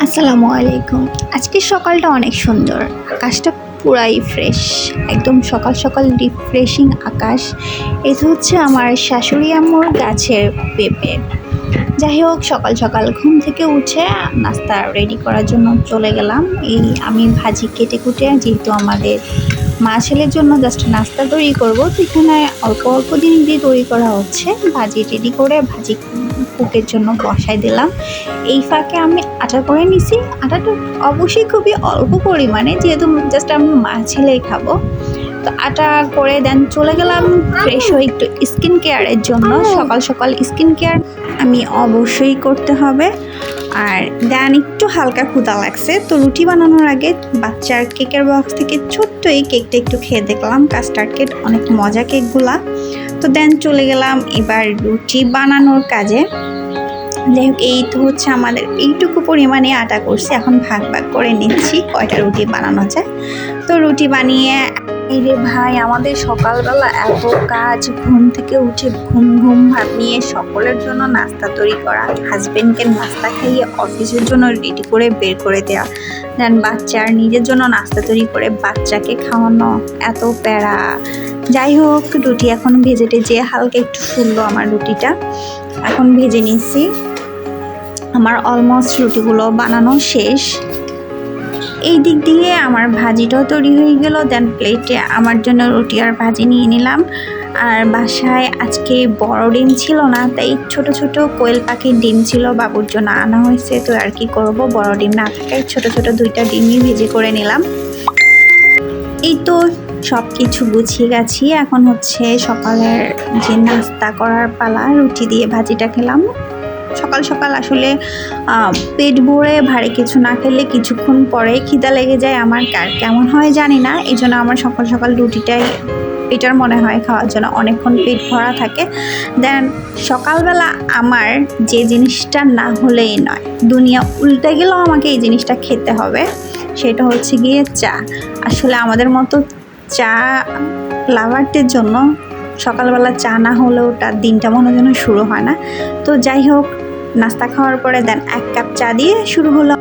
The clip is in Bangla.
আসসালামু আলাইকুম। আজকের সকালটা অনেক সুন্দর। আকাশটা পুরাই ফ্রেশ। একদম সকাল সকাল রিফ্রেশিং আকাশ। এটা হচ্ছে আমার শাশুড়ি আম্মুর গাছের পেঁপে। যাই হোক, সকাল সকাল ঘুম থেকে উঠে নাস্তা রেডি করার জন্য চলে গেলাম। আমি ভাজি কেটে কুটে, যেহেতু আমাদের মা ছেলের জন্য জাস্ট নাস্তা তৈরি করবো, তো এখানে অল্প অল্প জিনিস দিয়ে তৈরি করা হচ্ছে। ভাজি রেডি করে ভাজি কুকের জন্য বসাই দিলাম। এই ফাঁকে আমি আটা করে নিছি। আটাটা অবশ্যই খুবই অল্প পরিমাণে, যেহেতু জাস্ট আমি মা ছেলেই খাবো। তো আটা করে দেন চলে গেলাম ফ্রেশ হয়ে একটু স্কিন কেয়ারের জন্য। সকাল সকাল স্কিন কেয়ার আমি অবশ্যই করতে হবে। আর দেন একটু হালকা ক্ষুধা লাগছে, তো রুটি বানানোর আগে বাচ্চার কেকের বক্স থেকে ছোট্ট এই কেকটা একটু খেয়ে দেখলাম। কাস্টার্ড কেক, অনেক মজা কেকগুলা। তো দেন চলে গেলাম এবার রুটি বানানোর কাজে। যাই হোক, এই তো হচ্ছে আমাদের এইটুকু পরিমাণে আটা করছি। এখন ভাগ ভাগ করে নিচ্ছি কয়টা রুটি বানানো যায়। তো রুটি বানিয়ে, এই রে ভাই, আমাদের সকালবেলা এত কাজ। ঘুম থেকে উঠে ঘুম ঘুম ভাব নিয়ে সকলের জন্য নাস্তা তৈরি করা, হাজবেন্ডকে নাস্তা খাইয়ে অফিসের জন্য রেডি করে বের করে দেওয়া, দেন বাচ্চার নিজের জন্য নাস্তা তৈরি করে বাচ্চাকে খাওয়ানো, এত প্যারা। যাই হোক, রুটি এখন ভেজে টেজে হালকা একটু ফুললো আমার রুটিটা। এখন ভেজে নিচ্ছি। আমার অলমোস্ট রুটিগুলো বানানো শেষ। এই দিক দিয়ে আমার ভাজিটাও তৈরি হয়ে গেল। দেন প্লেটে আমার জন্য রুটি আর ভাজি নিয়ে নিলাম। আর বাসায় আজকে বড় ডিম ছিল না, তাই ছোট ছোট কোয়েল পাখির ডিম ছিল, বাবুর জন্য আনা হয়েছে। তো আর কি করব, বড় ডিম না থাকায় ছোট ছোট দুইটা ডিমই ভেজে করে নিলাম। এই তো সব কিছু গুছিয়ে গেছি। এখন হচ্ছে সকালের যে নাস্তা করার পালা। রুটি দিয়ে ভাজিটা খেলাম। সকাল সকাল আসলে পেট ভরে ভারী কিছু না খেলে কিছুক্ষণ পরে খিদা লেগে যায়। আমার কার কেমন হয় জানি না, এই জন্য আমার সকাল সকাল রুটিটাই এটার মনে হয় খাওয়ার জন্য, অনেকক্ষণ পেট ভরা থাকে। দেন সকালবেলা আমার যে জিনিসটা না হলেই নয়, দুনিয়া উল্টে গেলেও আমাকে এই জিনিসটা খেতে হবে, সেটা হচ্ছে গিয়ে চা। আসলে আমাদের মতো চা লাভারদের জন্য সকালবেলা চা না হলেও তার দিনটা মনে যেন শুরু হয় না। তো যাই হোক, নাস্তা খাওয়ার পরে দেন 1 কাপ চা দিয়ে শুরু হলো